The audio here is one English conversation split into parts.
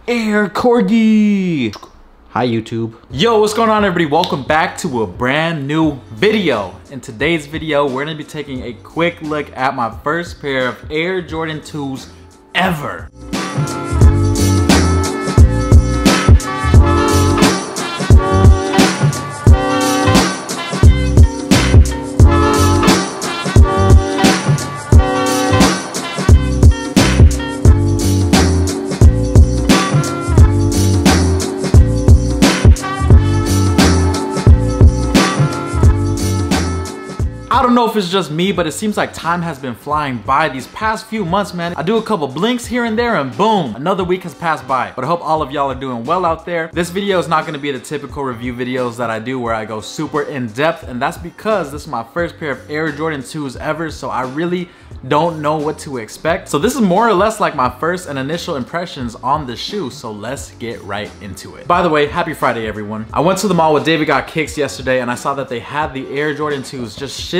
Air Corgi! Hi YouTube. Yo, what's going on everybody? Welcome back to a brand new video. In today's video, we're gonna be taking a quick look at my first pair of Air Jordan 2s ever. I don't know if it's just me, but it seems like time has been flying by these past few months, man. I do a couple blinks here and there and boom, another week has passed by. But I hope all of y'all are doing well out there. This video is not gonna be the typical review videos that I do where I go super in depth, and that's because this is my first pair of Air Jordan 2s ever, so I really don't know what to expect. So this is more or less like my first and initial impressions on the shoe, so let's get right into it. By the way, happy Friday everyone. I went to the mall with David Got Kicks yesterday and I saw that they had the Air Jordan 2s just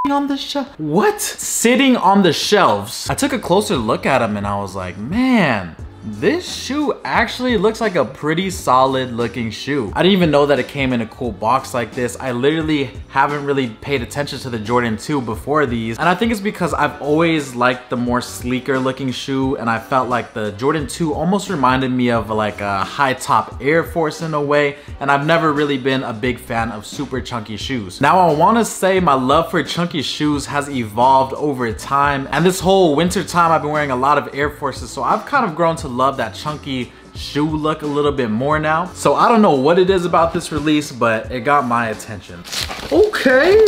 on the shelf. What? Sitting on the shelves. I took a closer look at them and I was like, man, this shoe actually looks like a pretty solid looking shoe. I didn't even know that it came in a cool box like this. I literally haven't really paid attention to the Jordan 2 before these. And I think it's because I've always liked the more sleeker looking shoe, and I felt like the Jordan 2 almost reminded me of like a high top Air Force in a way. And I've never really been a big fan of super chunky shoes. Now I wanna say my love for chunky shoes has evolved over time. And this whole winter time I've been wearing a lot of Air Forces, so I've kind of grown to love that chunky shoe look a little bit more now. So I don't know what it is about this release, but it got my attention. Okay,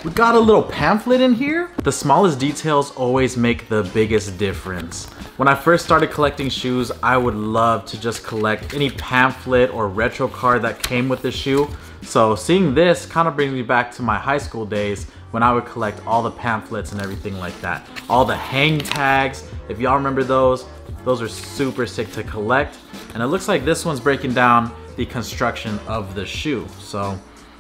we got a little pamphlet in here. The smallest details always make the biggest difference. When I first started collecting shoes, I would love to just collect any pamphlet or retro card that came with the shoe. So seeing this kind of brings me back to my high school days when I would collect all the pamphlets and everything like that. All the hang tags, if y'all remember those are super sick to collect. And it looks like this one's breaking down the construction of the shoe. So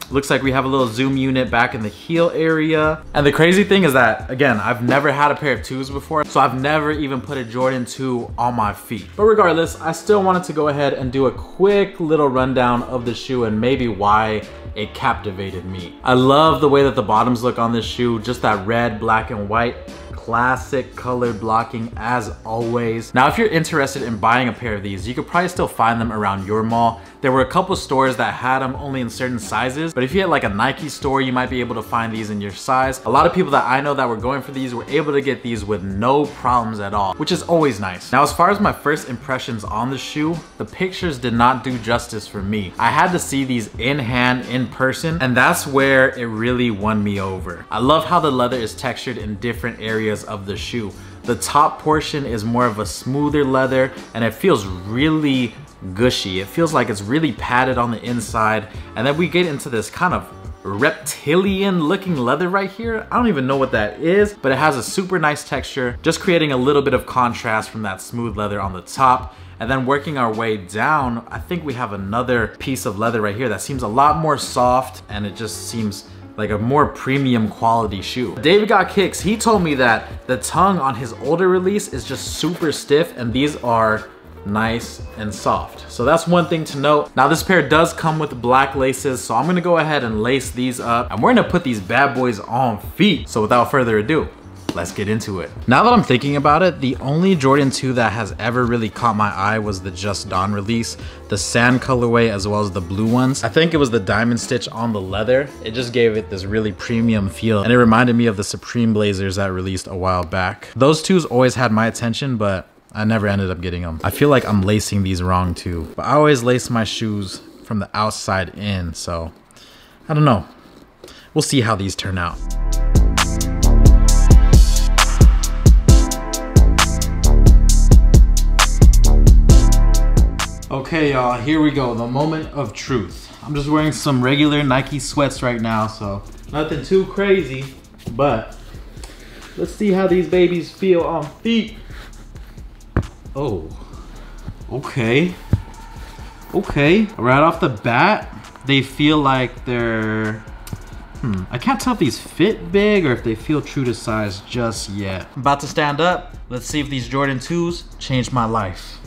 looks like we have a little zoom unit back in the heel area. And the crazy thing is that, again, I've never had a pair of 2s before, so I've never even put a Jordan 2 on my feet. But regardless, I still wanted to go ahead and do a quick little rundown of the shoe and maybe why it captivated me. I love the way that the bottoms look on this shoe, just that red, black, and white. Classic color blocking as always. Now, if you're interested in buying a pair of these, you could probably still find them around your mall. There were a couple stores that had them only in certain sizes, but if you had like a Nike store, you might be able to find these in your size. A lot of people that I know that were going for these were able to get these with no problems at all, which is always nice. Now, as far as my first impressions on the shoe, the pictures did not do justice for me. I had to see these in hand, in person, and that's where it really won me over. I love how the leather is textured in different areas of the shoe. The top portion is more of a smoother leather and it feels really gushy. It feels like it's really padded on the inside, and then we get into this kind of reptilian looking leather right here. I don't even know what that is, but it has a super nice texture, just creating a little bit of contrast from that smooth leather on the top. And then working our way down, I think we have another piece of leather right here that seems a lot more soft, and it just seems like a more premium quality shoe. David Got Kicks, he told me that the tongue on his older release is just super stiff, and these are nice and soft. So that's one thing to note. Now this pair does come with black laces, so I'm gonna go ahead and lace these up, and we're gonna put these bad boys on feet. So without further ado, let's get into it. Now that I'm thinking about it, the only Jordan 2 that has ever really caught my eye was the Just Dawn release, the sand colorway as well as the blue ones. I think it was the diamond stitch on the leather. It just gave it this really premium feel, and it reminded me of the Supreme Blazers that released a while back. Those 2s always had my attention, but I never ended up getting them. I feel like I'm lacing these wrong too, but I always lace my shoes from the outside in, so I don't know. We'll see how these turn out. Okay, y'all, here we go, the moment of truth. I'm just wearing some regular Nike sweats right now, so nothing too crazy, but let's see how these babies feel on feet. Oh, okay. Okay, right off the bat, they feel like they're, I can't tell if these fit big or if they feel true to size just yet. I'm about to stand up. Let's see if these Jordan 2s changed my life.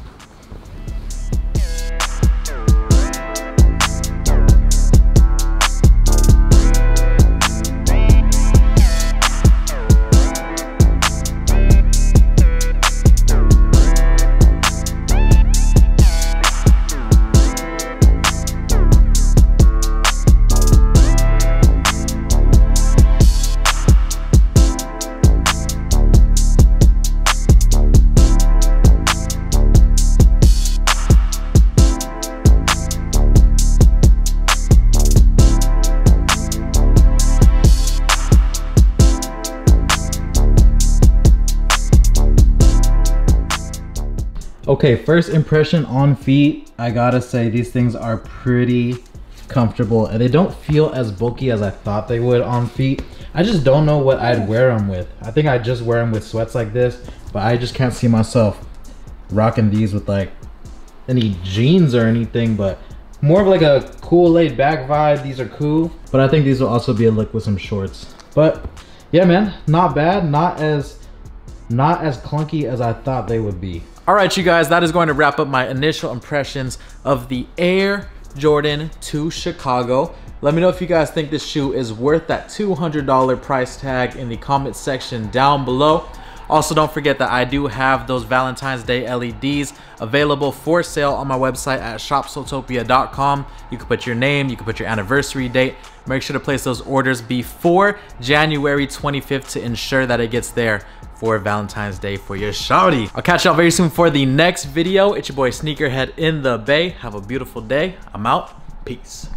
Okay, first impression on feet, I gotta say these things are pretty comfortable and they don't feel as bulky as I thought they would on feet. I just don't know what I'd wear them with. I think I'd just wear them with sweats like this, but I just can't see myself rocking these with like any jeans or anything, but more of like a cool laid back vibe. These are cool, but I think these will also be a look with some shorts. But yeah, man, not bad, not as clunky as I thought they would be. All right, you guys, that is going to wrap up my initial impressions of the Air Jordan 2 Chicago. Let me know if you guys think this shoe is worth that $200 price tag in the comment section down below. Also, don't forget that I do have those Valentine's Day LEDs available for sale on my website at shopsotopia.com. You can put your name, you can put your anniversary date. Make sure to place those orders before January 25th to ensure that it gets there for Valentine's Day for your shawty. I'll catch y'all very soon for the next video. It's your boy Sneakerhead in the Bay. Have a beautiful day. I'm out. Peace.